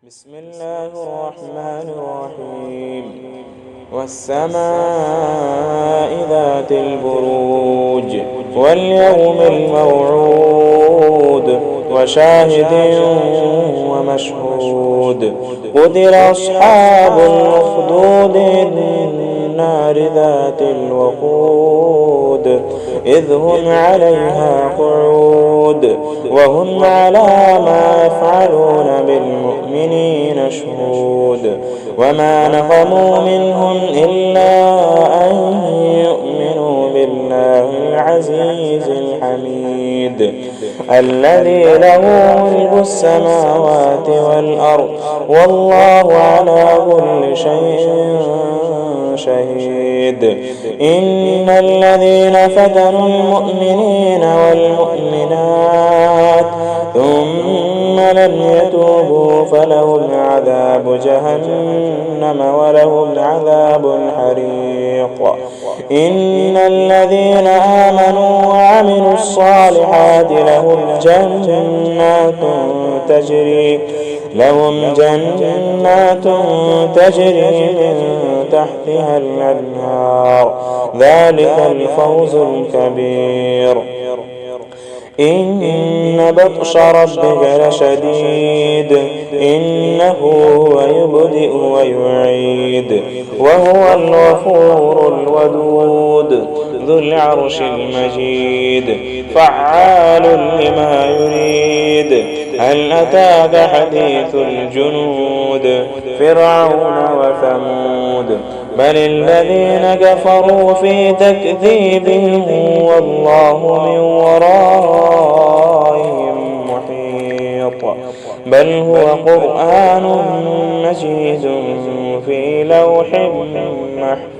بسم الله الرحمن الرحيم والسماء ذات البروج واليوم الموعود وشاهد ومشهود قتل أصحاب الأخدود النار ذات الوقود إذ هم عليها قعود وهم على ما يفعلون بالمؤمنين شهود وما نقموا منهم إلا أن يؤمنوا بالله العزيز الحميد الذي له ملك السماوات والأرض والله على كل شيء شهيد إن الذين فتنوا المؤمنين والمؤمنات ثم لم يتوبوا فلهم عذاب جهنم ولهم عذاب الحريق إن الذين آمنوا وعملوا الصالحات لهم جنات تجري من تحتها الأنهار ذلك الفوز الكبير إن بطش ربك لشديد إنه هو يبدئ ويعيد وهو الغفور الودود ذو العرش المجيد فعال لما يريد هل أتاك حديث الجنود فرعون وثمود بل الذين كفروا في تكذيب والله من ورائهم محيط بل هو قرآن مجيد في لوح محفوظ.